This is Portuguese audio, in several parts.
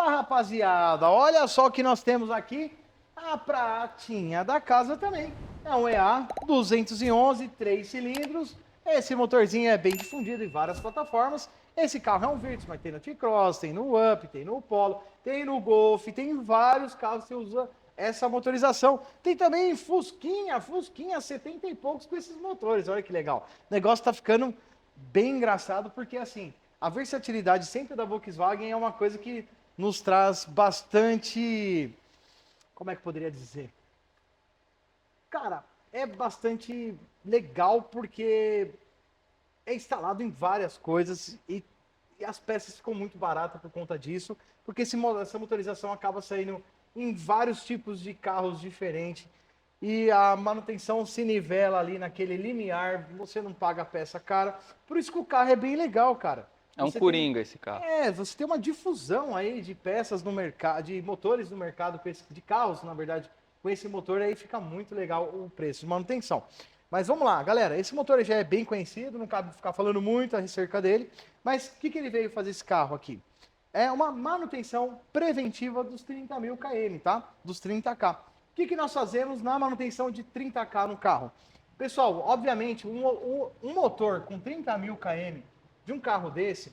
Fala, rapaziada, olha só o que nós temos aqui, a pratinha da casa também. É um EA 211, 3 cilindros. Esse motorzinho é bem difundido em várias plataformas. Esse carro é um Virtus, mas tem no T-Cross, tem no Up, tem no Polo, tem no Golf, tem em vários carros que você usa essa motorização. Tem também Fusquinha 70 e poucos com esses motores, olha que legal. O negócio tá ficando bem engraçado porque assim, a versatilidade sempre da Volkswagen é uma coisa que nos traz bastante, como é que poderia dizer? Cara, é bastante legal porque é instalado em várias coisas e as peças ficam muito baratas por conta disso, porque essa motorização acaba saindo em vários tipos de carros diferentes e a manutenção se nivela ali naquele limiar, você não paga a peça cara, por isso que o carro é bem legal, cara. É um Você tem, coringa esse carro. você tem uma difusão aí de peças no mercado, de motores no mercado, de carros, na verdade, com esse motor aí fica muito legal o preço de manutenção. Mas vamos lá, galera, esse motor já é bem conhecido, não cabe ficar falando muito acerca dele, mas o que ele veio fazer esse carro aqui? É uma manutenção preventiva dos 30 mil km, tá? Dos 30K. O que nós fazemos na manutenção de 30K no carro? Pessoal, obviamente, um motor com 30 mil km de um carro desse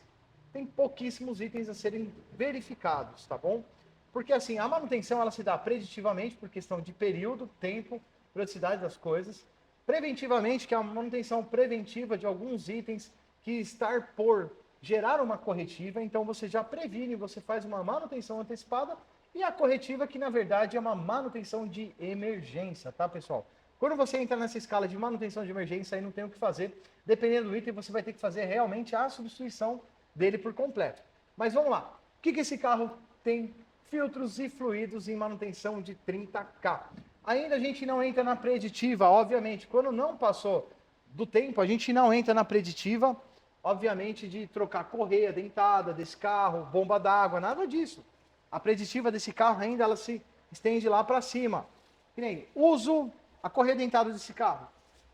tem pouquíssimos itens a serem verificados, tá bom? Porque assim, a manutenção ela se dá preditivamente por questão de período, tempo, velocidade das coisas. Preventivamente, que é a manutenção preventiva de alguns itens que estar por gerar uma corretiva, então você já previne, você faz uma manutenção antecipada e a corretiva que na verdade é uma manutenção de emergência, tá, pessoal? Quando você entra nessa escala de manutenção de emergência, aí não tem o que fazer. Dependendo do item, você vai ter que fazer realmente a substituição dele por completo. Mas vamos lá. O que esse carro tem? Filtros e fluidos em manutenção de 30K. Ainda a gente não entra na preditiva, obviamente. Quando não passou do tempo, a gente não entra na preditiva, obviamente, de trocar correia dentada desse carro, bomba d'água, nada disso. A preditiva desse carro ainda ela se estende lá para cima. Que nem uso, a correia dentada desse carro.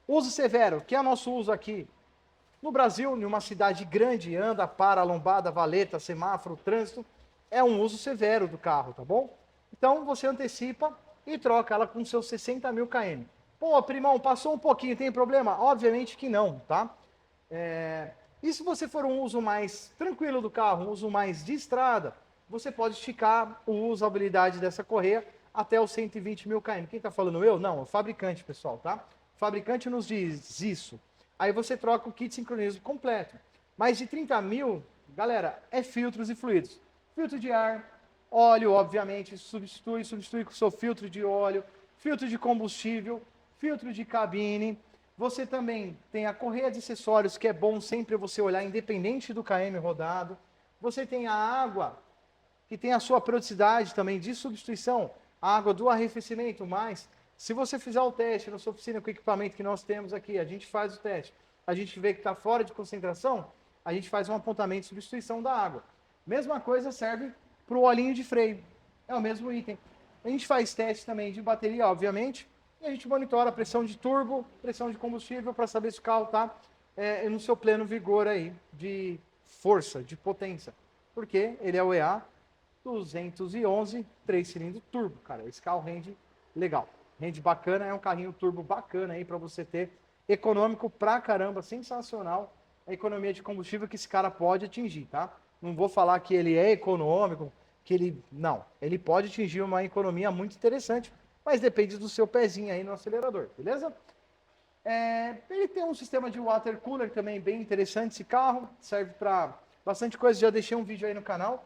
Uso severo, que é o nosso uso aqui no Brasil, em uma cidade grande, anda, para, lombada, valeta, semáforo, trânsito, é um uso severo do carro, tá bom? Então você antecipa e troca ela com seus 60 mil km. Pô, primão, passou um pouquinho, tem problema? Obviamente que não, tá? E se você for um uso mais tranquilo do carro, um uso mais de estrada, você pode esticar a usabilidade dessa correia até os 120 mil km. Quem está falando eu? Não, é o fabricante, pessoal, tá? O fabricante nos diz isso. Aí você troca o kit sincronismo completo. Mas de 30 mil, galera, é filtros e fluidos. Filtro de ar, óleo, obviamente, substitui com o seu filtro de óleo, filtro de combustível, filtro de cabine. Você também tem a correia de acessórios, que é bom sempre você olhar, independente do KM rodado. Você tem a água, que tem a sua periodicidade também de substituição, a água do arrefecimento, mas se você fizer o teste na sua oficina com o equipamento que nós temos aqui, a gente faz o teste, a gente vê que está fora de concentração, a gente faz um apontamento de substituição da água. Mesma coisa serve para o olhinho de freio, é o mesmo item. A gente faz teste também de bateria, obviamente, e a gente monitora a pressão de turbo, pressão de combustível, para saber se o carro está no seu pleno vigor aí, de força, de potência. Porque ele é o EA 211, 3 cilindros turbo, cara. Esse carro rende legal. Rende bacana, é um carrinho turbo bacana aí para você ter. Econômico pra caramba, sensacional a economia de combustível que esse cara pode atingir, tá? Não vou falar que ele é econômico, que ele... Não, ele pode atingir uma economia muito interessante, mas depende do seu pezinho aí no acelerador, beleza? Ele tem um sistema de water cooler também bem interessante, esse carro. Serve para bastante coisa, já deixei um vídeo aí no canal.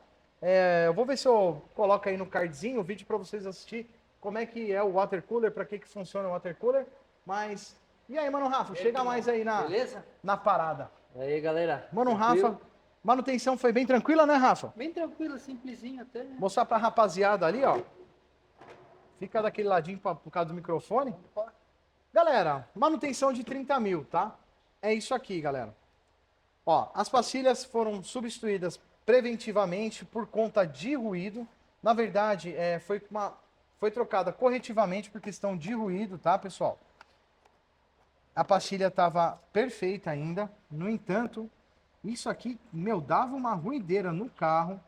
Eu vou ver se eu coloco aí no cardzinho o vídeo para vocês assistir como é que é o water cooler, para que funciona o water cooler. Mas, e aí, Mano Rafa, chega mais aí na parada. E aí, galera? Mano Tranquilo? Rafa, manutenção foi bem tranquila, né, Rafa? Bem tranquilo, simplesinho até. Mostrar pra rapaziada ali, ó. Fica daquele ladinho por causa do microfone. Galera, manutenção de 30 mil, tá? É isso aqui, galera. Ó, as pastilhas foram substituídas preventivamente por conta de ruído. Na verdade, foi trocada corretivamente por questão de ruído, tá, pessoal? A pastilha estava perfeita ainda. No entanto, isso aqui, meu, dava uma ruideira no carro.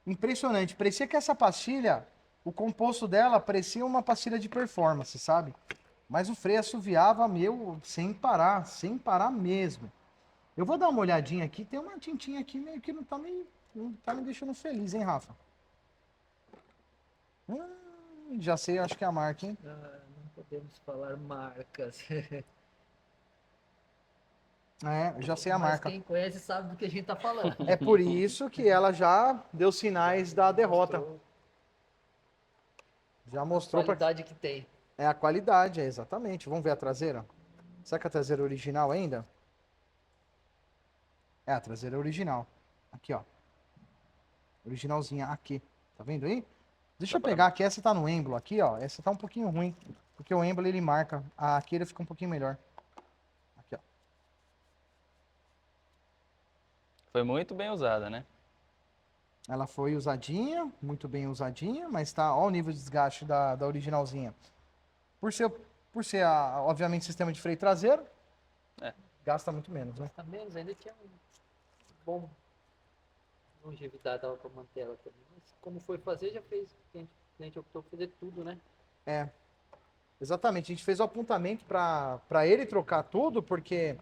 Impressionante. Parecia que essa pastilha, o composto dela parecia uma pastilha de performance, sabe? Mas o freio assoviava, meu, sem parar mesmo. Eu vou dar uma olhadinha aqui, tem uma tintinha aqui meio que não tá me deixando feliz, hein, Rafa? Já sei, acho que é a marca, hein? Não podemos falar marcas. É, já sei a Mas marca. quem conhece sabe do que a gente tá falando. É por isso que ela já deu sinais da derrota. Já A mostrou pra... qualidade que tem. É a qualidade, é exatamente. Vamos ver a traseira? Será que a traseira é original ainda? É, a traseira é original. Aqui, ó. Originalzinha aqui. Tá vendo aí? Deixa eu pegar aqui. Essa tá no êmbolo aqui, ó. Essa tá um pouquinho ruim. Porque o êmbolo ele marca. Aqui ele fica um pouquinho melhor. Aqui, ó. Foi muito bem usada, né? Ela foi usadinha, muito bem usadinha, mas tá, ó o nível de desgaste da originalzinha. Por ser obviamente, sistema de freio traseiro, É. gasta muito menos, né? Tá menos, ainda tinha um bom longevidade, dava pra manter ela também. Mas como foi fazer, já fez. O cliente optou por fazer tudo, né? É, exatamente. A gente fez o apontamento para ele trocar tudo, porque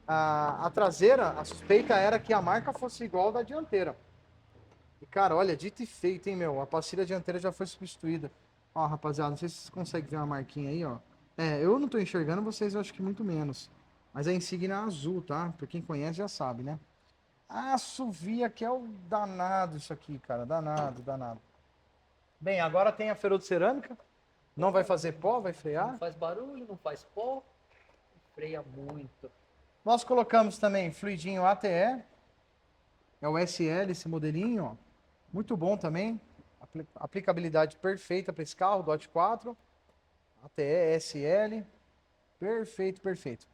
a traseira, a suspeita era que a marca fosse igual da dianteira. E, cara, olha, dito e feito, hein, meu? A pastilha dianteira já foi substituída. Ó, rapaziada, não sei se vocês conseguem ver uma marquinha aí, ó. É, eu não tô enxergando, vocês eu acho que muito menos. Mas a insígnia é azul, tá? Pra quem conhece já sabe, né? Ah, assovia que é o danado isso aqui, cara. Danado, danado. Bem, agora tem a ferrocerâmica. Não vai fazer pó, vai Não frear. faz barulho, não faz pó, freia muito. Nós colocamos também fluidinho ATE. É o SL, esse modelinho, ó. Muito bom também. Aplicabilidade perfeita para esse carro, DOT 4. ATE, SL. Perfeito, perfeito.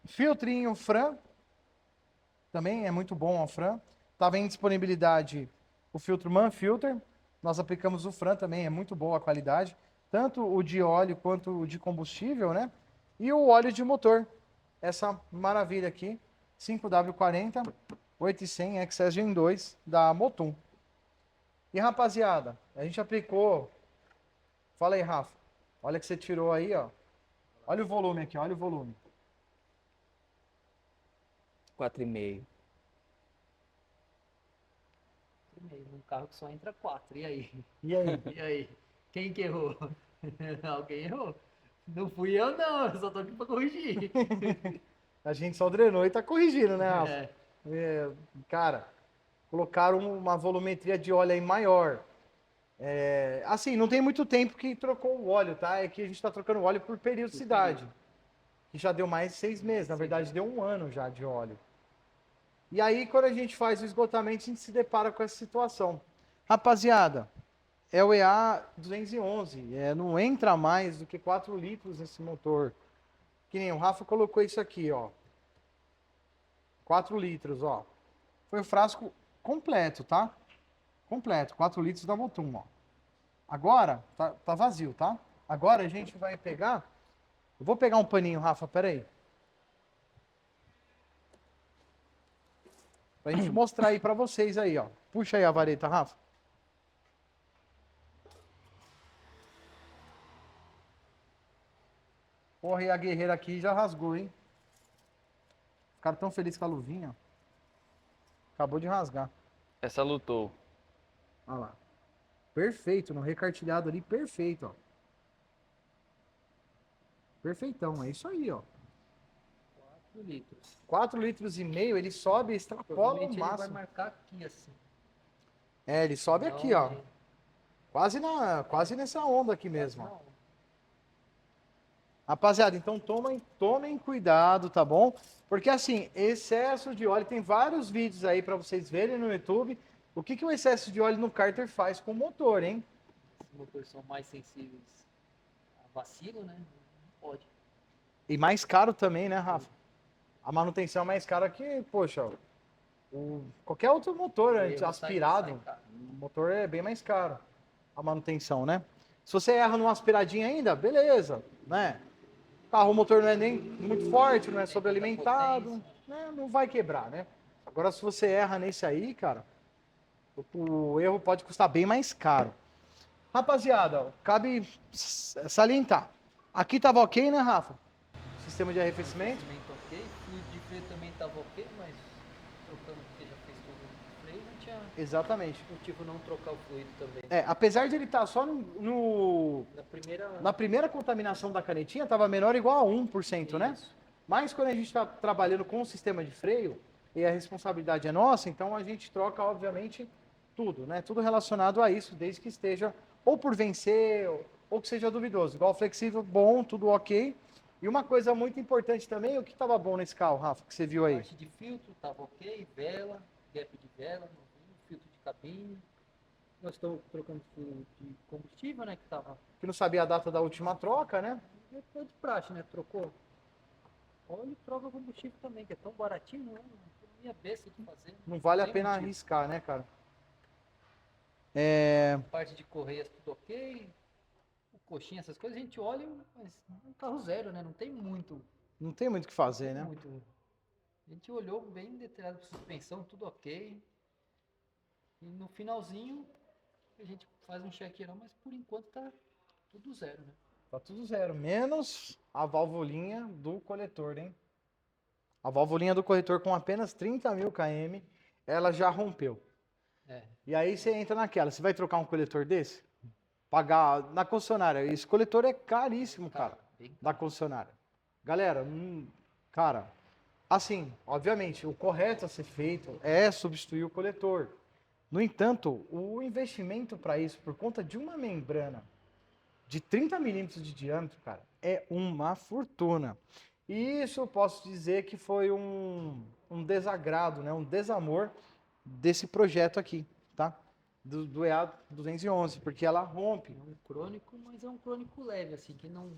Filtrinho Fran. Também é muito bom a Fran. Estava em disponibilidade o filtro Manfilter. Nós aplicamos o Fran também, é muito boa a qualidade. Tanto o de óleo quanto o de combustível, né? E o óleo de motor. Essa maravilha aqui. 5W40 800 XS Gen 2 da Motum. E rapaziada, a gente aplicou. Fala aí, Rafa. Olha que você tirou aí, ó. Olha o volume aqui, olha o volume. 4,5. Primeiro, num carro que só entra 4. E aí? E aí? E aí? Quem que errou? Alguém errou? Não fui eu, não. Eu só tô aqui pra corrigir. A gente só drenou e tá corrigindo, né, Rafa? É. Cara, colocaram uma volumetria de óleo aí maior. Assim, não tem muito tempo que trocou o óleo, tá? É que a gente tá trocando o óleo por periodicidade. Que já deu mais de 6 meses. Na verdade, deu 1 ano já de óleo. E aí, quando a gente faz o esgotamento, a gente se depara com essa situação. Rapaziada, é o EA 211. Não entra mais do que 4 litros nesse motor. Que nem o Rafa colocou isso aqui, ó. 4 litros, ó. Foi o frasco completo, tá? Completo, 4 litros da Motum, ó. Agora, tá vazio, tá? Agora a gente vai pegar... Eu vou pegar um paninho, Rafa, peraí. Pra gente mostrar aí pra vocês aí, ó. Puxa aí a vareta, Rafa. Porra, e a guerreira aqui já rasgou, hein? Ficaram tão felizes com a luvinha, ó. Acabou de rasgar. Essa lutou. Olha lá. Perfeito, no recartilhado ali, perfeito, ó. Perfeitão, é isso aí, ó. 4 litros. 4 litros e meio, ele sobe e extrapola o Provavelmente ele vai máximo. marcar aqui, assim. Ele sobe Não, aqui, ó. ele- Quase nessa onda aqui mesmo, ó. Não. Rapaziada, então tomem cuidado, tá bom? Porque assim, excesso de óleo, tem vários vídeos aí pra vocês verem no YouTube. O que o excesso de óleo no cárter faz com o motor, hein? Os motores são mais sensíveis a vacilo, né? Não pode. E mais caro também, né, Rafa? A manutenção é mais cara que, poxa, qualquer outro motor Aí sai aspirado. caro. O motor é bem mais caro, a manutenção, né? Se você erra numa aspiradinha ainda, beleza, né? Carro, o motor não é nem muito forte, não é sobrealimentado, né? Não vai quebrar, né? Agora, se você erra nesse aí, cara, o erro pode custar bem mais caro. Rapaziada, ó, cabe salientar. Aqui tava ok, né, Rafa? Sistema de arrefecimento. Ok, fluido de freio também estava ok, mas trocando porque já fez todo o freio, não tinha Exatamente. motivo não trocar o fluido também. Apesar de ele estar só na primeira contaminação da canetinha, tava menor ou igual a 1%, né? Isso. Mas quando a gente está trabalhando com o sistema de freio, e a responsabilidade é nossa, então a gente troca, obviamente, tudo, né? Tudo relacionado a isso, desde que esteja ou por vencer, ou que seja duvidoso. Igual flexível, bom, tudo ok. E uma coisa muito importante também, o que estava bom nesse carro, Rafa, que você viu aí? Parte de filtro estava ok, vela, gap de vela, novinho, filtro de cabine. Nós estamos trocando fluido de combustível, né? Que estava Que não sabia a data da última troca, né? de praxe, né? Trocou. Óleo e troca combustível também, que é tão baratinho, né? Minha besta de fazer. Não vale a Tem pena motivo. arriscar, né, cara? Parte de correias tudo ok. O coxinha, essas coisas a gente olha, mas é um carro zero, né? Não tem muito. Não tem muito o que fazer, tem né? muito. A gente olhou bem detalhado, suspensão, tudo ok. E no finalzinho a gente faz um check-in, mas por enquanto tá tudo zero, né? Tá tudo zero, menos a valvulinha do coletor, hein? A valvulinha do coletor com apenas 30.000 km, ela já rompeu. É. E aí você entra naquela, você vai trocar um coletor desse? Pagar na concessionária. Esse coletor é caríssimo, cara, Bem da concessionária. Galera, cara, assim, obviamente, o correto a ser feito é substituir o coletor. No entanto, o investimento para isso, por conta de uma membrana de 30 milímetros de diâmetro, cara, é uma fortuna. E isso eu posso dizer que foi um desagrado, né, um desamor desse projeto aqui, tá? Do EA 211, porque ela rompe. É um crônico, mas é um crônico leve, assim, que não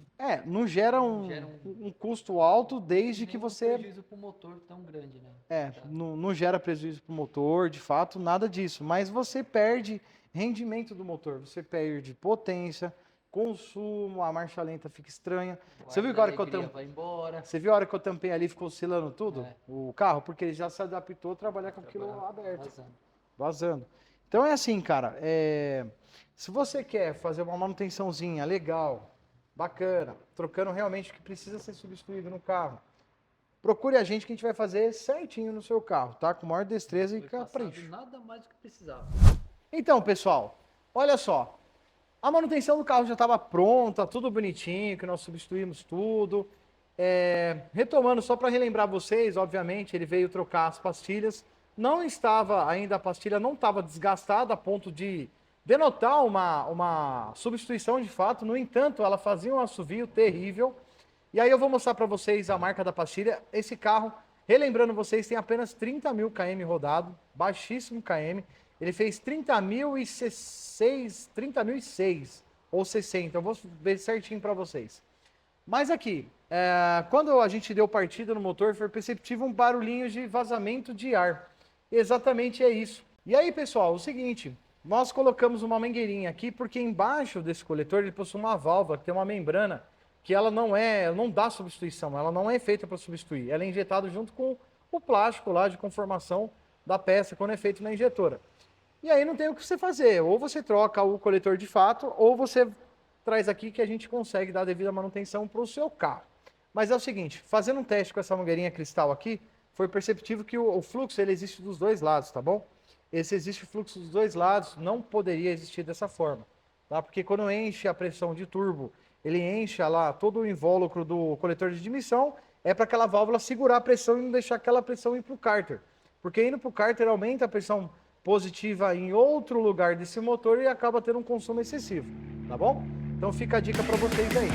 Não gera Não gera um custo alto desde que nenhum você prejuízo pro motor tão grande, né? Tá. não gera prejuízo para o motor, de fato, nada disso. Mas você perde rendimento do motor, você perde potência, consumo, a marcha lenta fica estranha. Você viu Guarda agora que eu alegria, vai embora. Você viu a hora que eu tampei ali, ficou oscilando tudo? É. O carro? Porque ele já se adaptou a trabalhar com aquilo Trabalhar aberto, vazando. vazando. Então é assim, cara, se você quer fazer uma manutençãozinha legal, bacana, trocando realmente o que precisa ser substituído no carro, procure a gente que a gente vai fazer certinho no seu carro, tá? Com maior destreza e Foi passado capricho. nada mais do que precisava. Então, pessoal, olha só. A manutenção do carro já estava pronta, tudo bonitinho, que nós substituímos tudo. Retomando, só para relembrar vocês, obviamente, ele veio trocar as pastilhas. Não estava ainda, a pastilha não estava desgastada a ponto de denotar uma substituição de fato. No entanto, ela fazia um assovio terrível. E aí eu vou mostrar para vocês a marca da pastilha. Esse carro, relembrando vocês, tem apenas 30.000 km rodado, baixíssimo km. Ele fez 30.006 ou 60. Eu vou ver certinho para vocês. Mas aqui, quando a gente deu partida no motor, foi perceptível um barulhinho de vazamento de ar. Exatamente é isso. E aí, pessoal, o seguinte, nós colocamos uma mangueirinha aqui, porque embaixo desse coletor ele possui uma válvula, que tem uma membrana, que ela não dá substituição, ela não é feita para substituir. Ela é injetada junto com o plástico lá de conformação da peça, quando é feito na injetora. E aí não tem o que você fazer, ou você troca o coletor de fato, ou você traz aqui que a gente consegue dar a devida manutenção para o seu carro. Mas é o seguinte, fazendo um teste com essa mangueirinha cristal aqui, foi perceptível que o fluxo ele existe dos dois lados, tá bom? Esse existe fluxo dos dois lados, não poderia existir dessa forma, tá? Porque quando enche a pressão de turbo, ele enche lá todo o invólucro do coletor de admissão, é para aquela válvula segurar a pressão e não deixar aquela pressão ir para o cárter. Porque indo para o cárter aumenta a pressão positiva em outro lugar desse motor e acaba tendo um consumo excessivo, tá bom? Então fica a dica para vocês aí.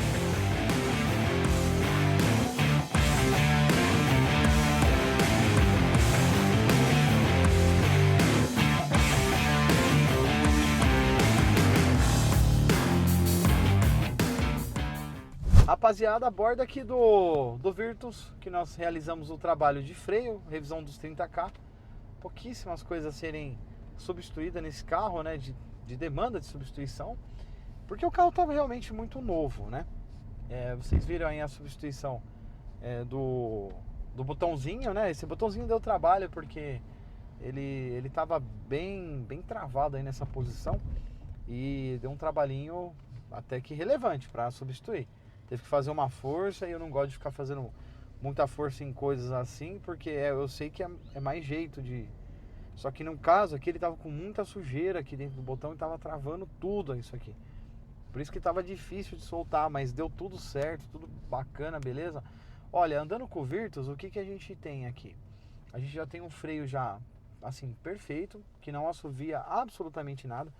Rapaziada, a bordo aqui do Virtus, que nós realizamos o trabalho de freio, revisão dos 30K. Pouquíssimas coisas a serem substituídas nesse carro, né, de demanda de substituição, porque o carro estava realmente muito novo, né? Vocês viram aí a substituição do botãozinho, né? Esse botãozinho deu trabalho porque ele tava bem travado aí nessa posição e deu um trabalhinho até que relevante para substituir. Teve que fazer uma força e eu não gosto de ficar fazendo muita força em coisas assim, porque eu sei que é mais jeito de... Só que no caso aqui ele tava com muita sujeira aqui dentro do botão e tava travando tudo isso aqui. Por isso que tava difícil de soltar, mas deu tudo certo, tudo bacana, beleza? Olha, andando com o Virtus, o que a gente tem aqui? A gente já tem um freio já, assim, perfeito, que não assovia absolutamente nada.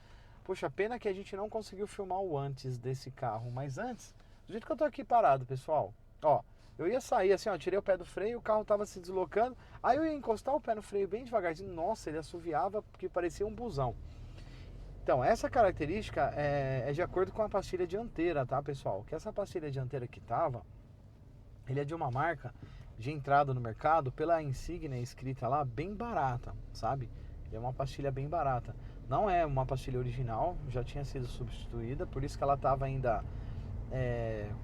Poxa, pena que a gente não conseguiu filmar o antes desse carro, mas antes, do jeito que eu tô aqui parado, pessoal, ó, eu ia sair assim, ó, tirei o pé do freio, o carro tava se deslocando, aí eu ia encostar o pé no freio bem devagarzinho, nossa, ele assoviava porque parecia um busão. Então, essa característica é de acordo com a pastilha dianteira, tá, pessoal? Que essa pastilha dianteira que tava, ele é de uma marca de entrada no mercado, pela insígnia escrita lá, bem barata, sabe? É uma pastilha bem barata. Não é uma pastilha original, já tinha sido substituída, por isso que ela tava ainda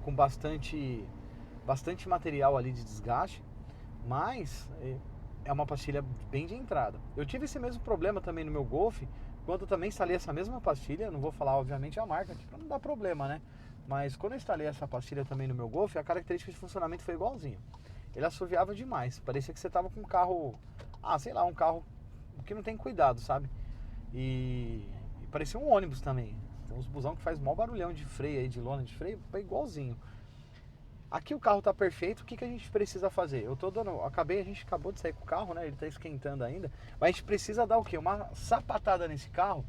com bastante material ali de desgaste, mas é uma pastilha bem de entrada. Eu tive esse mesmo problema também no meu Golf, quando eu também instalei essa mesma pastilha, não vou falar obviamente a marca, para não dar problema, né? Mas quando eu instalei essa pastilha também no meu Golf, a característica de funcionamento foi igualzinho. Ele assoviava demais, parecia que você tava com um carro, sei lá, um carro que não tem cuidado, sabe? E parecia um ônibus também. Tem uns busão que faz mó barulhão de freio aí, de lona de freio, é igualzinho. Aqui o carro tá perfeito, o que a gente precisa fazer? A gente acabou de sair com o carro, né? Ele tá esquentando ainda, mas a gente precisa dar o quê? Uma sapatada nesse carro,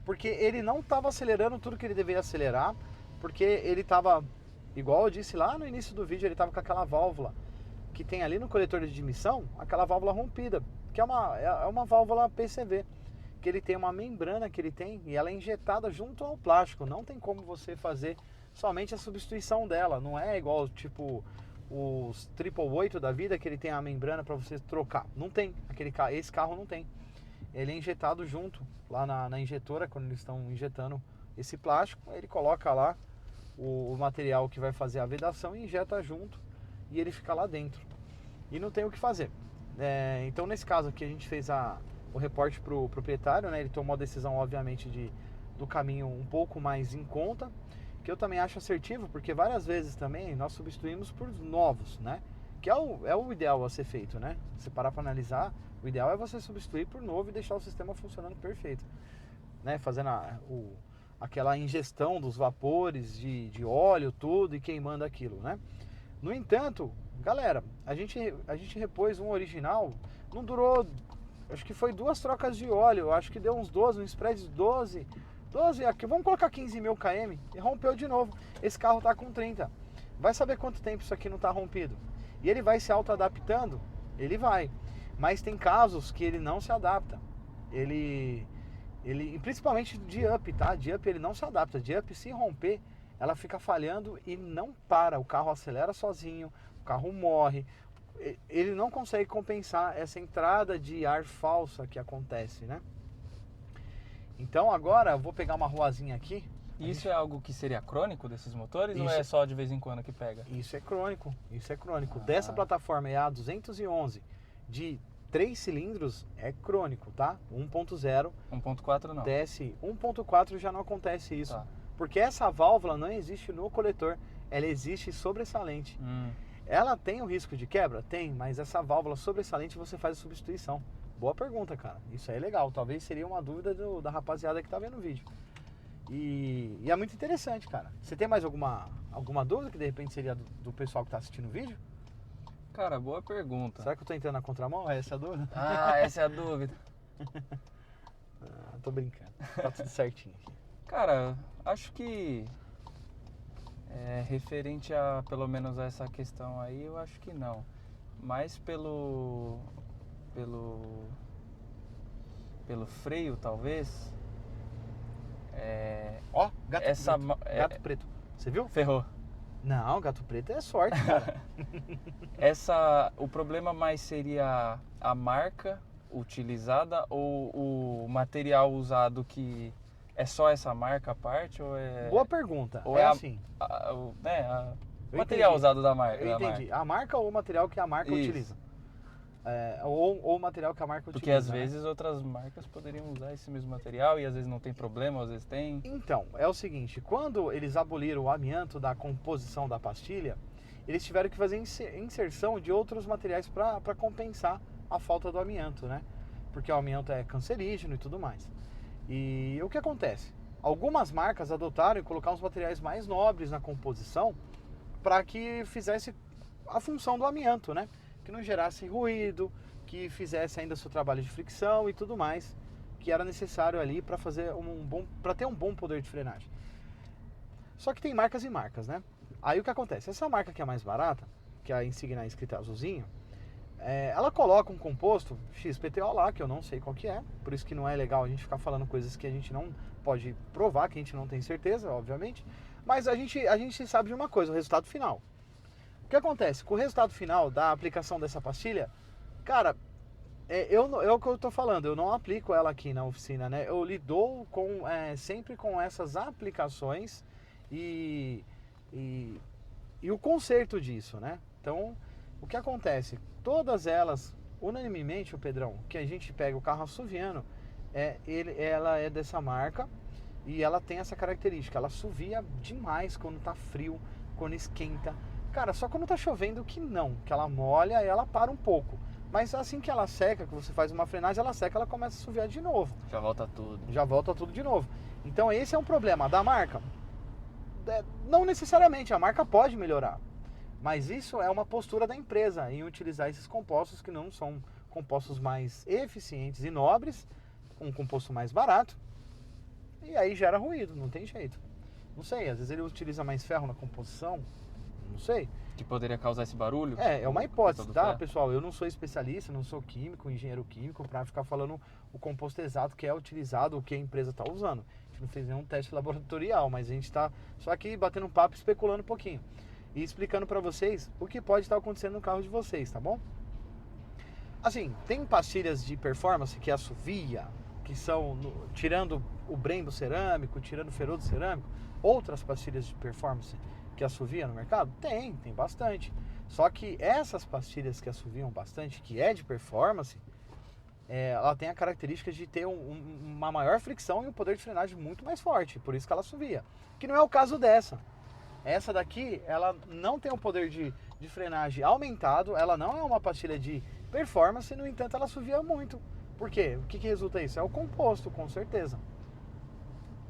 porque ele não tava acelerando tudo que ele deveria acelerar, porque ele tava, igual eu disse lá no início do vídeo, ele tava com aquela válvula que tem ali no coletor de admissão, aquela válvula rompida, que é uma válvula PCV, que ele tem uma membrana que ele tem e ela é injetada junto ao plástico, não tem como você fazer somente a substituição dela, não é igual tipo os 888 da vida que ele tem a membrana para você trocar, não tem, esse carro não tem, ele é injetado junto lá na injetora, quando eles estão injetando esse plástico, ele coloca lá o material que vai fazer a vedação e injeta junto e ele fica lá dentro e não tem o que fazer. Então nesse caso aqui a gente fez o reporte para o proprietário, né? Ele tomou a decisão obviamente do caminho um pouco mais em conta, que eu também acho assertivo, porque várias vezes também nós substituímos por novos, né? Que é o ideal a ser feito, né? Se parar para analisar, o ideal é você substituir por novo e deixar o sistema funcionando perfeito, né? Fazendo aquela ingestão dos vapores de óleo, tudo, e queimando aquilo, né? No entanto, galera, a gente repôs um original, não durou, acho que foi 2 trocas de óleo, acho que deu uns 12, um spread de 12 aqui, vamos colocar 15 mil km, e rompeu de novo. Esse carro tá com 30. Vai saber quanto tempo isso aqui não tá rompido. E ele vai se auto-adaptando? Ele vai. Mas tem casos que ele não se adapta. Ele principalmente de up, tá? De up ele não se adapta. De up, se romper, ela fica falhando e não para. O carro acelera sozinho, o carro morre. Ele não consegue compensar essa entrada de ar falsa que acontece, né? Então agora eu vou pegar uma ruazinha aqui. Isso é algo que seria crônico desses motores ou Isso. é só de vez em quando que pega? Isso é crônico, Dessa plataforma EA211 de 3 cilindros é crônico, tá? 1.0 1.4 não. desce, 1.4 já não acontece isso. Tá. Porque essa válvula não existe no coletor, ela existe sobressalente. Ela tem o risco de quebra? Tem, mas essa válvula sobressalente você faz a substituição. Boa pergunta, cara. Isso aí é legal. Talvez seria uma dúvida da rapaziada que tá vendo o vídeo. E é muito interessante, cara. Você tem mais alguma dúvida que de repente seria do pessoal que tá assistindo o vídeo? Cara, boa pergunta. Será que eu tô entrando na contramão? É essa a dúvida? Essa é a dúvida. Tô brincando. Tá tudo certinho aqui. Cara, acho que referente a pelo menos a essa questão aí, eu acho que não. Mas pelo freio, talvez. Ó, gato essa preto. Gato preto. Você viu? Ferrou. Não, gato preto é sorte, cara. O problema mais seria a marca utilizada ou o material usado, que é só essa marca à parte, ou é... Boa pergunta. Ou é é assim. O Eu material entendi. usado da marca. Eu entendi. A marca ou o material que a marca Isso. utiliza. ou o material que a marca Porque utiliza. às vezes outras marcas poderiam usar esse mesmo material e às vezes não tem problema, às vezes tem. Então, é o seguinte, quando eles aboliram o amianto da composição da pastilha, eles tiveram que fazer inserção de outros materiais para compensar a falta do amianto, né? Porque o amianto é cancerígeno e tudo mais. E o que acontece? Algumas marcas adotaram e colocaram os materiais mais nobres na composição para que fizesse a função do amianto, né? Que não gerasse ruído, que fizesse ainda seu trabalho de fricção e tudo mais, que era necessário ali para fazer para ter um bom poder de frenagem. Só que tem marcas e marcas, né? Aí o que acontece? Essa marca que é mais barata, que é a Insignia escrita azulzinho, ela coloca um composto XPTO lá, que eu não sei qual que é, por isso que não é legal a gente ficar falando coisas que a gente não pode provar, que a gente não tem certeza, obviamente, mas a gente sabe de uma coisa, o resultado final. O que acontece? Com o resultado final da aplicação dessa pastilha, cara, é o que eu tô falando, eu não aplico ela aqui na oficina, né? Eu lido sempre com essas aplicações e o conserto disso, né? Então, o que acontece? Todas elas, unanimemente, o Pedrão, que a gente pega o carro assoviano, ela é dessa marca e ela tem essa característica, ela assovia demais quando tá frio, quando esquenta. Cara, só quando tá chovendo que ela molha e ela para um pouco. Mas assim que ela seca, que você faz uma frenagem, ela seca, ela começa a assoviar de novo. Já volta tudo. Já volta tudo de novo. Então esse é um problema da marca. Não necessariamente, a marca pode melhorar. Mas isso é uma postura da empresa em utilizar esses compostos que não são compostos mais eficientes e nobres, um composto mais barato, e aí gera ruído, não tem jeito. Não sei, às vezes ele utiliza mais ferro na composição, não sei. Que poderia causar esse barulho? É uma hipótese, Do tá, ferro. pessoal? Eu não sou especialista, não sou químico, engenheiro químico, para ficar falando o composto exato que é utilizado, o que a empresa está usando. A gente não fez nenhum teste laboratorial, mas a gente está só aqui batendo um papo, especulando um pouquinho. E explicando para vocês o que pode estar acontecendo no carro de vocês, tá bom? Assim, tem pastilhas de performance que assovia, que são, tirando o Brembo cerâmico, tirando o Ferodo cerâmico, outras pastilhas de performance que assovia no mercado? Tem bastante. Só que essas pastilhas que assoviam bastante, que é de performance, ela tem a característica de ter uma maior fricção e um poder de frenagem muito mais forte, por isso que ela assovia. Que não é o caso dessa. Essa daqui, ela não tem um poder de frenagem aumentado, ela não é uma pastilha de performance, no entanto ela assovia muito. Por quê? O que resulta isso? É o composto, com certeza.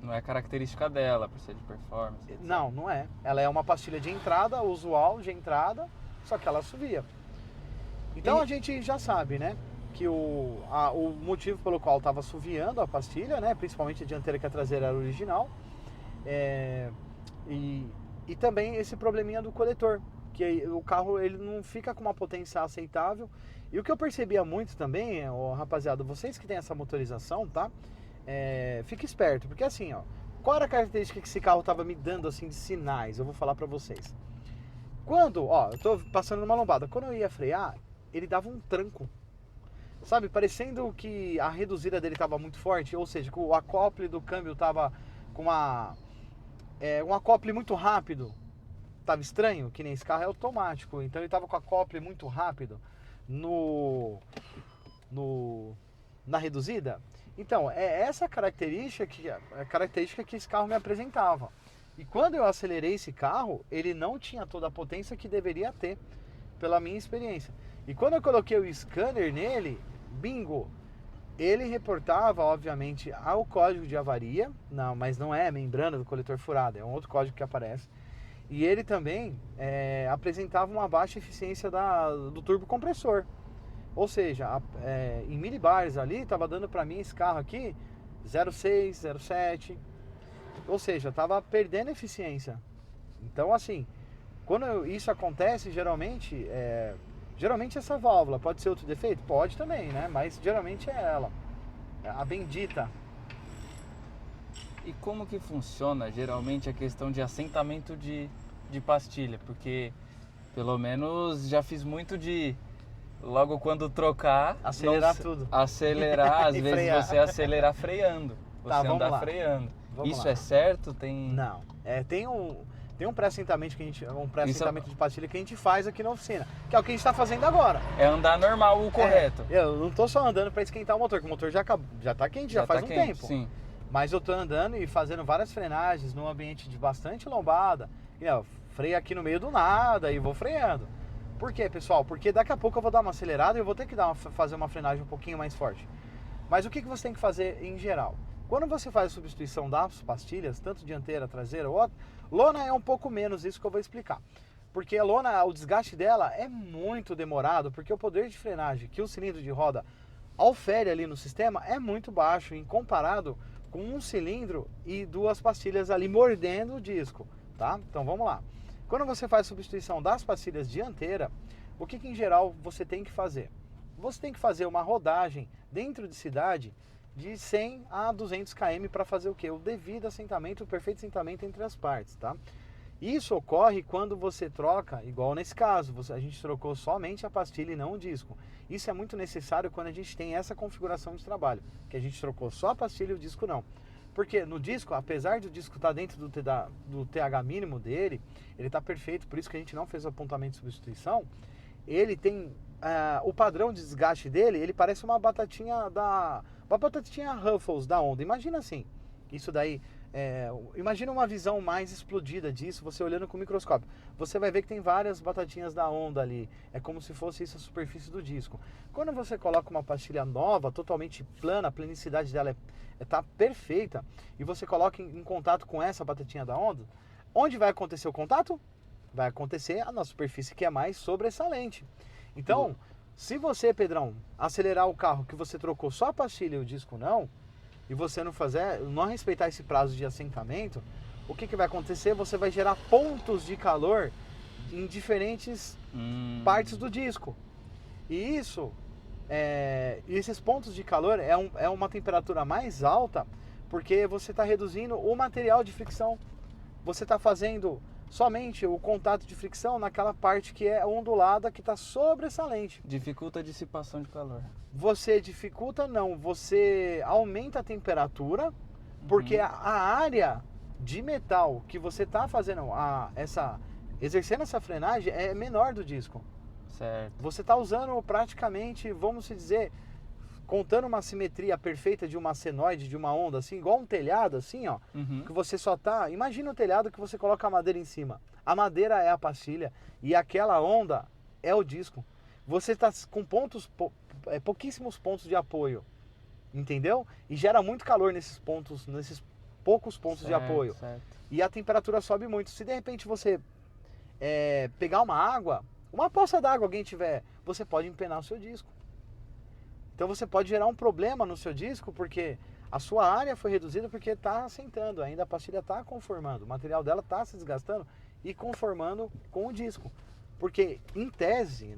Não é característica dela, por ser de performance. etc. Não é. Ela é uma pastilha de entrada, usual de entrada, só que ela assovia. Então a gente já sabe, né? Que o motivo pelo qual estava assoviando a pastilha, né? Principalmente a dianteira, que a traseira era original. E também esse probleminha do coletor, que o carro ele não fica com uma potência aceitável. E o que eu percebia muito também, rapaziada, vocês que tem essa motorização, tá? Fique esperto, porque assim, ó, qual era a característica que esse carro tava me dando assim de sinais? Eu vou falar pra vocês. Quando, eu tô passando numa lombada, quando eu ia frear, ele dava um tranco. Sabe, parecendo que a reduzida dele tava muito forte, ou seja, que o acople do câmbio tava com um acople muito rápido. Tava estranho, que nem esse carro é automático, então ele tava com acople muito rápido na reduzida. Então, é essa característica que esse carro me apresentava. E quando eu acelerei esse carro, ele não tinha toda a potência que deveria ter, pela minha experiência. E quando eu coloquei o scanner nele, bingo, ele reportava, obviamente, ao código de avaria, mas não é a membrana do coletor furado, é um outro código que aparece. E ele também apresentava uma baixa eficiência do turbo compressor. Ou seja, em milibars ali, estava dando para mim esse carro aqui 0,6, 0,7. Ou seja, estava perdendo eficiência. Então, assim, quando isso acontece, geralmente essa válvula pode ser outro defeito? Pode também, né? Mas geralmente é ela, a bendita. E como que funciona geralmente a questão de assentamento de pastilha? Porque pelo menos já fiz muito de logo quando trocar, Acelerar tudo. Acelerar, às E vezes frear. você acelerar freando. Você Tá, vamos andar lá. freando. Vamos Isso lá. é certo? Tem. Não. Tem um pré-assentamento pré-assentamento de pastilha que a gente faz aqui na oficina, que é o que a gente está fazendo agora. É andar normal, o correto. Eu não tô só andando para esquentar o motor, que o motor já tá quente, já faz tá um quente, tempo. Sim. Mas eu tô andando e fazendo várias frenagens num ambiente de bastante lombada. E, ó, freio aqui no meio do nada e vou freando. Por quê, pessoal? Porque daqui a pouco eu vou dar uma acelerada e eu vou ter que fazer uma frenagem um pouquinho mais forte. Mas o que você tem que fazer em geral? Quando você faz a substituição das pastilhas, tanto dianteira, traseira ou outra, lona é um pouco menos isso que eu vou explicar. Porque a lona, o desgaste dela é muito demorado, porque o poder de frenagem que o cilindro de roda ofere ali no sistema é muito baixo, em comparado com um cilindro e duas pastilhas ali mordendo o disco, tá? Então vamos lá. Quando você faz a substituição das pastilhas dianteira, o que em geral você tem que fazer? Você tem que fazer uma rodagem dentro de cidade de 100 a 200 km para fazer o quê? O devido assentamento, o perfeito assentamento entre as partes, tá? Isso ocorre quando você troca, igual nesse caso, a gente trocou somente a pastilha e não o disco. Isso é muito necessário quando a gente tem essa configuração de trabalho, que a gente trocou só a pastilha e o disco não. Porque no disco, apesar do disco estar dentro do TH mínimo dele, ele está perfeito, por isso que a gente não fez o apontamento de substituição. Ele tem o padrão de desgaste dele, ele parece uma batatinha Ruffles da Honda. Imagina assim, isso daí, imagina uma visão mais explodida disso, você olhando com o microscópio. Você vai ver que tem várias batatinhas da Honda ali, é como se fosse isso a superfície do disco. Quando você coloca uma pastilha nova, totalmente plana, a planicidade dela está perfeita, e você coloca em contato com essa batatinha da Honda, onde vai acontecer o contato? Vai acontecer na superfície que é mais sobressalente. Então, se você, Pedrão, acelerar o carro que você trocou só a pastilha e o disco não, e você não respeitar esse prazo de assentamento, o que vai acontecer? Você vai gerar pontos de calor em diferentes partes do disco. E esses pontos de calor é uma temperatura mais alta, porque você está reduzindo o material de fricção. Você está fazendo somente o contato de fricção naquela parte que é ondulada, que está sobressalente. Dificulta a dissipação de calor. Você dificulta, não. Você aumenta a temperatura, porque a área de metal que você está fazendo, exercendo essa frenagem, é menor do disco. Certo. Você está usando praticamente, vamos dizer, contando uma simetria perfeita de uma senoide, de uma onda, assim, igual um telhado, assim, ó, que você só tá... Imagina um telhado que você coloca a madeira em cima. A madeira é a pastilha e aquela onda é o disco. Você está com pouquíssimos pontos de apoio, entendeu? E gera muito calor nesses poucos pontos de apoio. Certo. E a temperatura sobe muito. Se de repente você pegar uma água, uma poça d'água alguém tiver, você pode empenar o seu disco. Então você pode gerar um problema no seu disco, porque a sua área foi reduzida porque está assentando, ainda a pastilha está conformando, o material dela está se desgastando e conformando com o disco. Porque em tese,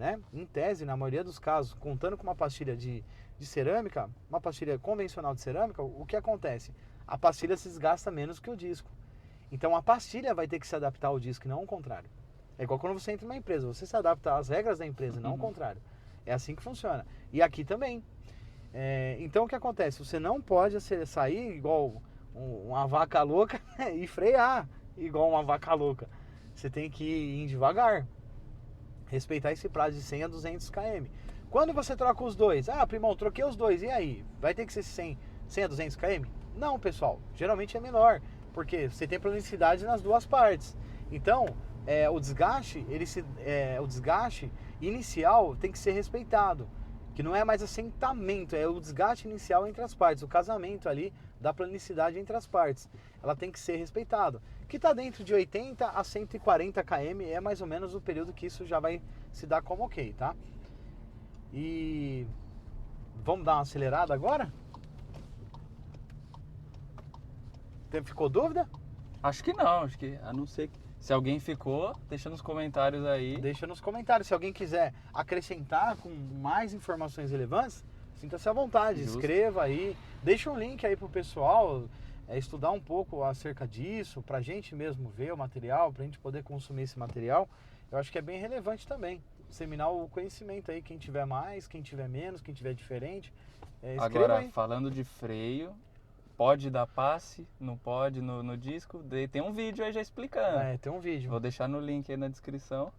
na maioria dos casos, contando com uma pastilha de cerâmica, uma pastilha convencional de cerâmica, o que acontece? A pastilha se desgasta menos que o disco. Então a pastilha vai ter que se adaptar ao disco e não ao contrário. É igual quando você entra numa empresa, você se adapta às regras da empresa e não ao contrário. É assim que funciona. E aqui também. Então o que acontece? Você não pode sair igual uma vaca louca e frear igual uma vaca louca. Você tem que ir devagar. Respeitar esse prazo de 100 a 200 km. Quando você troca os dois, primão, troquei os dois, e aí? Vai ter que ser 100 a 200 km? Não, pessoal, geralmente é menor, porque você tem planicidade nas duas partes. Então, o desgaste inicial tem que ser respeitado, que não é mais assentamento, é o desgaste inicial entre as partes, o casamento ali da planicidade entre as partes. Ela tem que ser respeitada. Que está dentro de 80 a 140 km é mais ou menos o período que isso já vai se dar como ok, tá? E vamos dar uma acelerada agora? Ficou dúvida? Acho que não, a não ser que... Se alguém ficou, deixa nos comentários aí. Deixa nos comentários. Se alguém quiser acrescentar com mais informações relevantes, sinta-se à vontade. Justo. Escreva aí. Deixa um link aí pro pessoal estudar um pouco acerca disso, pra gente mesmo ver o material, pra gente poder consumir esse material. Eu acho que é bem relevante também. Disseminar o conhecimento aí, quem tiver mais, quem tiver menos, quem tiver diferente. Escreva Agora, aí. falando de freio, Pode dar passe, não pode no disco. Tem um vídeo aí já explicando. Tem um vídeo. Vou deixar no link aí na descrição.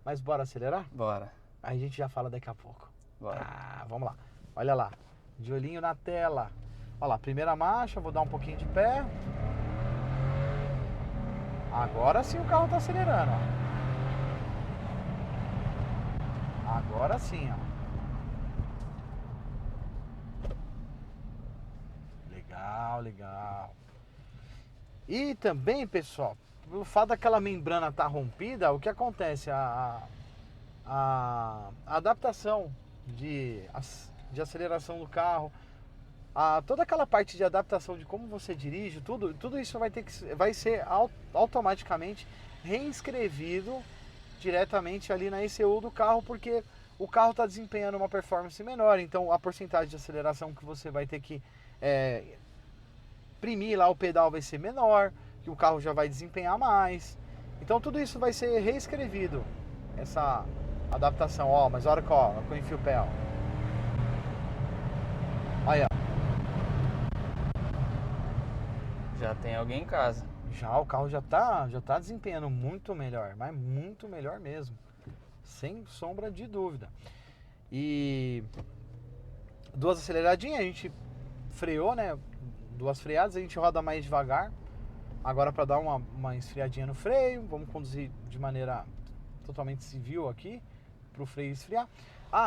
Mas bora acelerar? Bora, Aí a gente já fala daqui a pouco. bora. Vamos lá. Olha lá. De olhinho na tela. Olha lá, primeira marcha, vou dar um pouquinho de pé. Agora sim o carro tá acelerando, ó. Agora sim, ó. Legal, legal. E também, pessoal, pelo fato daquela membrana estar rompida, o que acontece? A adaptação de aceleração do carro, toda aquela parte de adaptação de como você dirige, tudo isso vai ser automaticamente reinscrevido diretamente ali na ECU do carro, porque o carro está desempenhando uma performance menor, então a porcentagem de aceleração que você vai ter que imprimir lá o pedal vai ser menor, que o carro já vai desempenhar mais. Então tudo isso vai ser reescrevido, essa adaptação. Ó, mas olha que eu enfio o pé, ó. Olha. Já tem alguém em casa. Já o carro já tá desempenhando muito melhor, mas muito melhor mesmo. Sem sombra de dúvida. E duas aceleradinhas, a gente freou, né? Duas freadas, a gente roda mais devagar. Agora para dar uma esfriadinha no freio, vamos conduzir de maneira totalmente civil aqui, para o freio esfriar.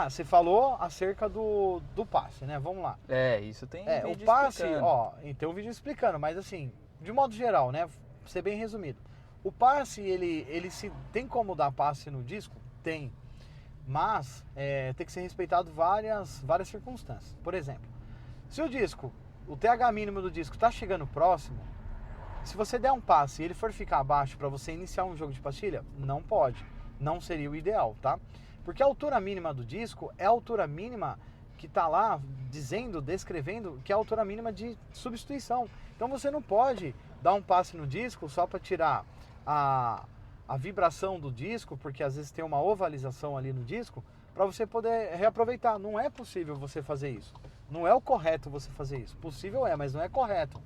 Você falou acerca do passe, né? Vamos lá. Isso tem o vídeo passe, explicando. tem um vídeo explicando, mas assim, de modo geral, né? Pra ser bem resumido. O passe, ele se tem como dar passe no disco? Tem. Mas tem que ser respeitado várias circunstâncias. Por exemplo, se o TH mínimo do disco está chegando próximo, se você der um passe e ele for ficar abaixo para você iniciar um jogo de pastilha, não pode. Não seria o ideal, tá? Porque a altura mínima do disco é a altura mínima que está lá descrevendo que é a altura mínima de substituição. Então você não pode dar um passe no disco só para tirar a vibração do disco, porque às vezes tem uma ovalização ali no disco, para você poder reaproveitar. Não é possível você fazer isso. Não é o correto você fazer isso. Possível mas não é correto.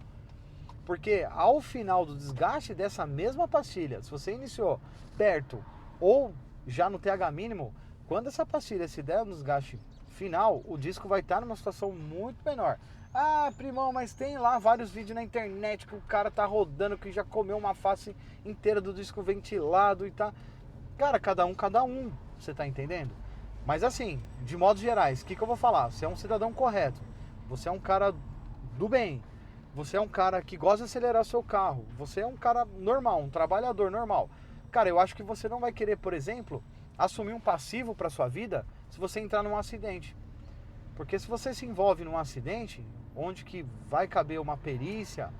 Porque ao final do desgaste dessa mesma pastilha, se você iniciou perto ou já no TH mínimo, quando essa pastilha se der no desgaste final, o disco vai estar numa situação muito menor. Primão, mas tem lá vários vídeos na internet que o cara tá rodando, que já comeu uma face inteira do disco ventilado e tá... Cara, cada um, você tá entendendo? Mas assim, de modo gerais, o que eu vou falar? Você é um cidadão correto, você é um cara do bem, você é um cara que gosta de acelerar seu carro, você é um cara normal, um trabalhador normal. Cara, eu acho que você não vai querer, por exemplo, assumir um passivo para sua vida se você entrar num acidente. Porque se você se envolve num acidente, onde que vai caber uma perícia,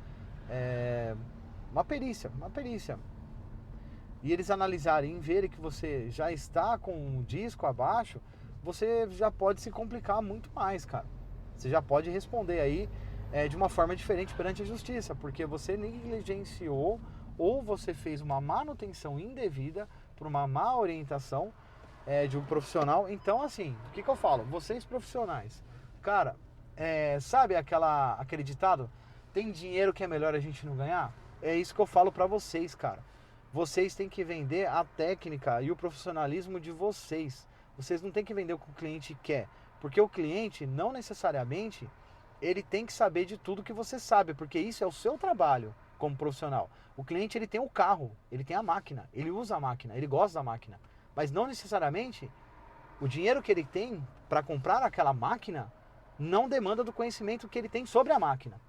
e eles analisarem e verem que você já está com um disco abaixo, você já pode se complicar muito mais, cara. Você já pode responder aí de uma forma diferente perante a justiça, porque você negligenciou ou você fez uma manutenção indevida por uma má orientação de um profissional. Então, assim, o que eu falo? Vocês profissionais, cara, sabe aquele ditado? Tem dinheiro que é melhor a gente não ganhar? É isso que eu falo pra vocês, cara. Vocês têm que vender a técnica e o profissionalismo de vocês. Vocês não têm que vender o que o cliente quer. Porque o cliente, não necessariamente, ele tem que saber de tudo que você sabe, porque isso é o seu trabalho como profissional. O cliente, ele tem o carro, ele tem a máquina, ele usa a máquina, ele gosta da máquina. Mas não necessariamente o dinheiro que ele tem para comprar aquela máquina não demanda do conhecimento que ele tem sobre a máquina.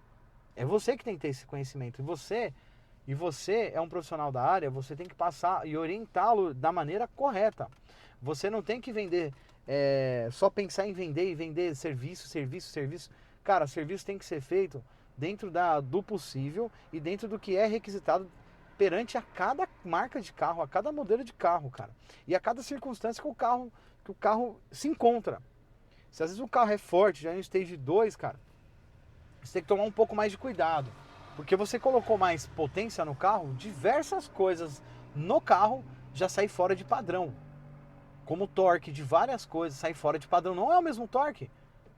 É você que tem que ter esse conhecimento. E você é um profissional da área, você tem que passar e orientá-lo da maneira correta. Você não tem que vender, só pensar em vender e vender serviço. Cara, serviço tem que ser feito dentro do possível e dentro do que é requisitado perante a cada marca de carro, a cada modelo de carro, cara. E a cada circunstância que o carro se encontra. Se às vezes o carro é forte, já em stage 2, cara, você tem que tomar um pouco mais de cuidado. Porque você colocou mais potência no carro, diversas coisas no carro já saem fora de padrão. Como o torque de várias coisas sai fora de padrão. Não é o mesmo torque.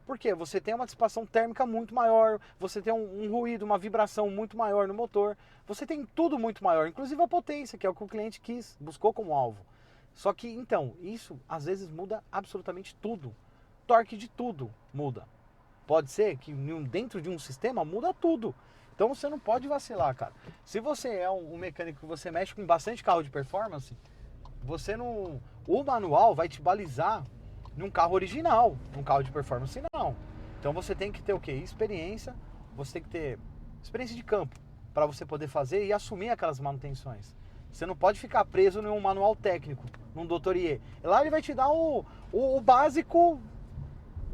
Porque você tem uma dissipação térmica muito maior, você tem um ruído, uma vibração muito maior no motor, você tem tudo muito maior, inclusive a potência, que é o que o cliente quis, buscou como alvo. Só que, então, isso às vezes muda absolutamente tudo. Torque de tudo muda. Pode ser que dentro de um sistema muda tudo. Então você não pode vacilar, cara. Se você é um mecânico que você mexe com bastante carro de performance, você não... O manual vai te balizar num carro original, num carro de performance não. Então você tem que ter o quê? Experiência, você tem que ter experiência de campo para você poder fazer e assumir aquelas manutenções. Você não pode ficar preso num manual técnico, num doutoriê. Lá ele vai te dar o básico,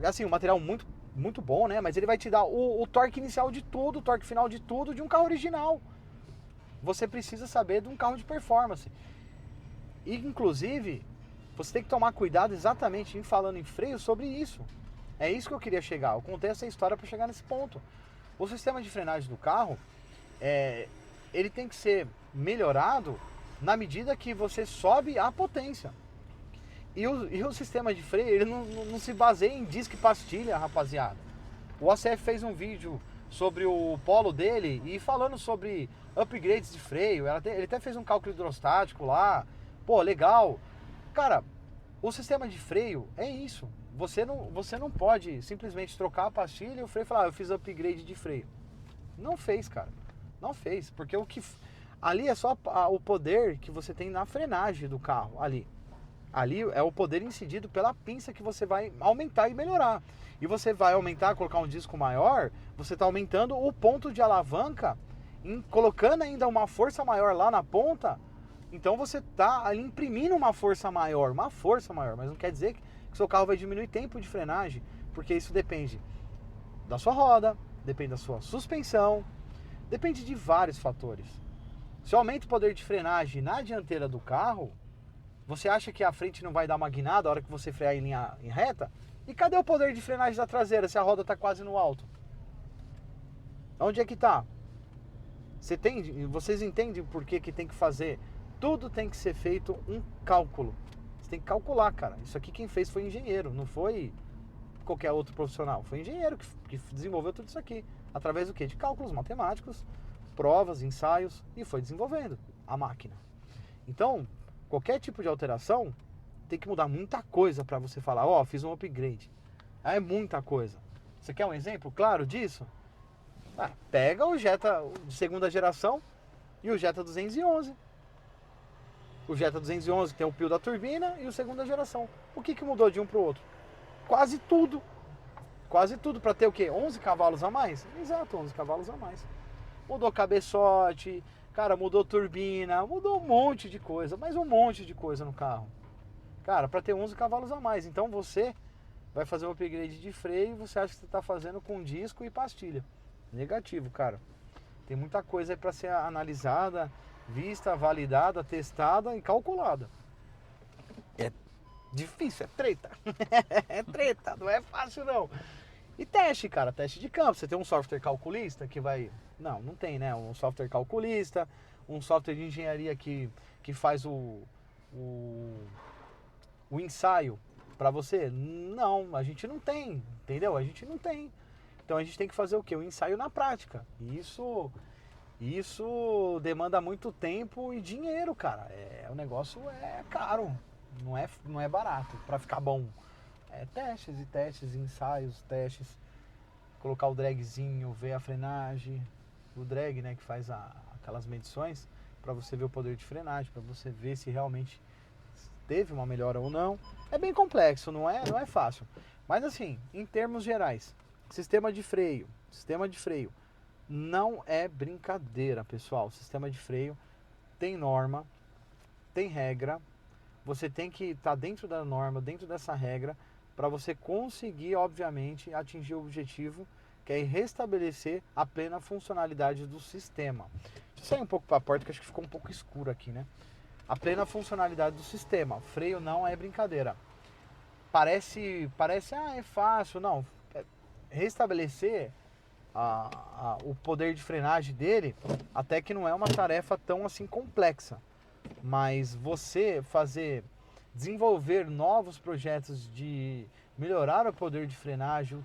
assim, um material muito bom, né? Mas ele vai te dar o torque inicial de tudo, o torque final de tudo de um carro original. Você precisa saber de um carro de performance. E, inclusive, você tem que tomar cuidado exatamente em falando em freio sobre isso. É isso que eu queria chegar. Eu contei essa história para chegar nesse ponto. O sistema de frenagem do carro, ele tem que ser melhorado na medida que você sobe a potência. E o sistema de freio, ele não se baseia em disco e pastilha, rapaziada. O OCF fez um vídeo sobre o polo dele e falando sobre upgrades de freio. Ele até fez um cálculo hidrostático lá. Pô, legal. Cara, o sistema de freio é isso. Você não pode simplesmente trocar a pastilha e o freio falar, eu fiz upgrade de freio. Não fez, cara. Não fez. Porque ali é só o poder que você tem na frenagem do carro. Ali é o poder incidido pela pinça que você vai aumentar e melhorar. E você vai aumentar, colocar um disco maior, você está aumentando o ponto de alavanca, colocando ainda uma força maior lá na ponta. Então você está ali imprimindo uma força maior, mas não quer dizer que seu carro vai diminuir tempo de frenagem, porque isso depende da sua roda, depende da sua suspensão, depende de vários fatores. Se aumenta o poder de frenagem na dianteira do carro, você acha que a frente não vai dar uma guinada na hora que você frear em reta? E cadê o poder de frenagem da traseira se a roda está quase no alto? Onde é que está? Vocês entendem por que tem que fazer? Tudo tem que ser feito um cálculo. Você tem que calcular, cara. Isso aqui quem fez foi engenheiro, não foi qualquer outro profissional. Foi engenheiro que desenvolveu tudo isso aqui. Através do quê? De cálculos matemáticos, provas, ensaios, e foi desenvolvendo a máquina. Então, qualquer tipo de alteração tem que mudar muita coisa para você falar, fiz um upgrade. É muita coisa. Você quer um exemplo claro disso? Pega o Jetta de segunda geração e o Jetta 211. O Jetta 211 tem o pio da turbina e o segunda geração. O que mudou de um para o outro? Quase tudo. Quase tudo para ter o quê? 11 cavalos a mais? Exato, 11 cavalos a mais. Mudou cabeçote, cara, mudou turbina, mudou um monte de coisa, mas um monte de coisa no carro. Cara, para ter 11 cavalos a mais. Então você vai fazer um upgrade de freio e você acha que você está fazendo com disco e pastilha. Negativo, cara. Tem muita coisa aí para ser analisada, vista, validada, testada e calculada. É difícil, é treta. É treta, não é fácil não. E teste, cara, teste de campo. Você tem um software calculista que vai... Não tem, né? Um software calculista, um software de engenharia que faz o ensaio para você? Não, a gente não tem, entendeu? A gente não tem. Então a gente tem que fazer o quê? O ensaio na prática. E isso demanda muito tempo e dinheiro, cara. O negócio é caro, não é barato para ficar bom. É testes e testes, ensaios, testes. Colocar o dragzinho, ver a frenagem, o drag, né, que faz aquelas medições para você ver o poder de frenagem, para você ver se realmente teve uma melhora ou não. É bem complexo, não é fácil. Mas assim, em termos gerais, sistema de freio não é brincadeira, pessoal. Sistema de freio tem norma, tem regra. Você tem que estar dentro da norma, dentro dessa regra, para você conseguir, obviamente, atingir o objetivo, que é restabelecer a plena funcionalidade do sistema. Deixa eu sair um pouco para a porta, que acho que ficou um pouco escuro aqui, né? A plena funcionalidade do sistema. Freio não é brincadeira. Parece, é fácil. Não. Restabelecer o poder de frenagem dele, até que não é uma tarefa tão assim complexa. Mas você desenvolver novos projetos de melhorar o poder de frenagem,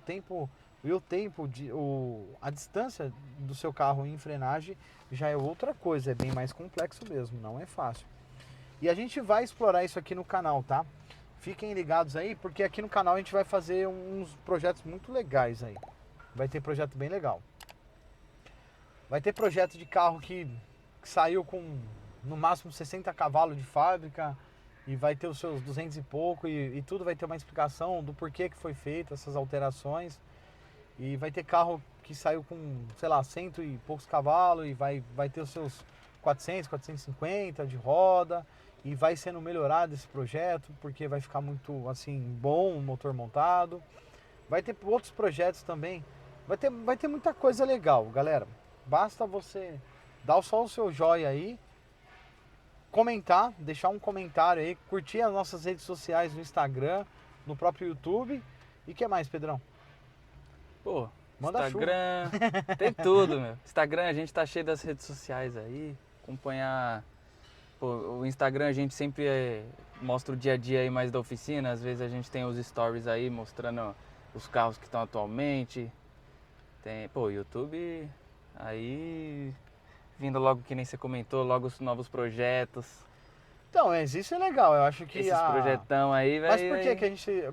a distância do seu carro em frenagem já é outra coisa, é bem mais complexo mesmo, não é fácil. E a gente vai explorar isso aqui no canal, tá? Fiquem ligados aí, porque aqui no canal a gente vai fazer uns projetos muito legais aí. Vai ter projeto bem legal. Vai ter projeto de carro que saiu com no máximo 60 cavalos de fábrica e vai ter os seus 200 e pouco e tudo vai ter uma explicação do porquê que foi feito essas alterações. E vai ter carro que saiu com, sei lá, 100 e poucos cavalos e vai ter os seus 400, 450 de roda e vai sendo melhorado esse projeto porque vai ficar muito, assim, bom o motor montado. Vai ter outros projetos também. Vai ter muita coisa legal, galera. Basta você dar só o seu joinha aí, comentar, deixar um comentário aí, curtir as nossas redes sociais no Instagram, no próprio YouTube. E o que mais, Pedrão? Pô, Manda Instagram, tem tudo, meu. Instagram, a gente tá cheio das redes sociais aí. Acompanhar. Pô, o Instagram a gente sempre mostra o dia a dia aí mais da oficina. Às vezes a gente tem os stories aí mostrando os carros que estão atualmente. Tem, pô, YouTube aí vindo logo que nem você comentou, logo os novos projetos. Então, mas isso é legal, eu acho que Esses projetão aí, velho. Mas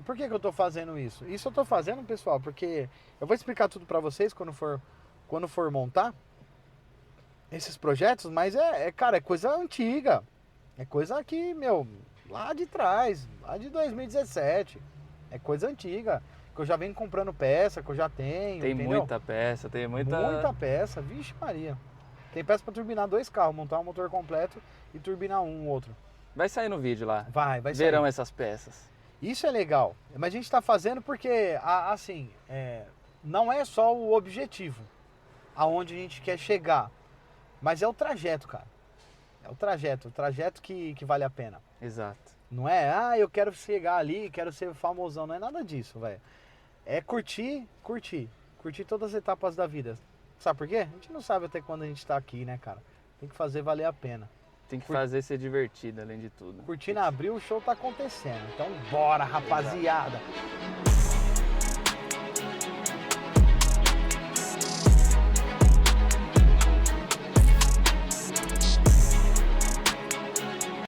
por que eu tô fazendo isso? Isso eu tô fazendo, pessoal, porque eu vou explicar tudo pra vocês quando for montar esses projetos, mas cara, é coisa antiga. É coisa que, meu, lá de trás, lá de 2017. É coisa antiga, que eu já venho comprando peça, que eu já tenho, Tem entendeu? muita peça, tem Muita peça, vixe Maria. Tem peça pra turbinar 2 carros, montar um motor completo e turbinar um outro. Vai sair no vídeo lá. Vai Verão sair. essas peças. Isso é legal, mas a gente está fazendo porque, assim, não é só o objetivo, aonde a gente quer chegar, mas é o trajeto, cara. É o trajeto que vale a pena. Exato. Não é, eu quero chegar ali, quero ser famosão, não é nada disso, velho. É curtir todas as etapas da vida. Sabe por quê? A gente não sabe até quando a gente tá aqui, né, cara? Tem que fazer valer a pena. Tem que fazer ser divertido, além de tudo. Curtir na Abril, o show tá acontecendo. Então bora, rapaziada.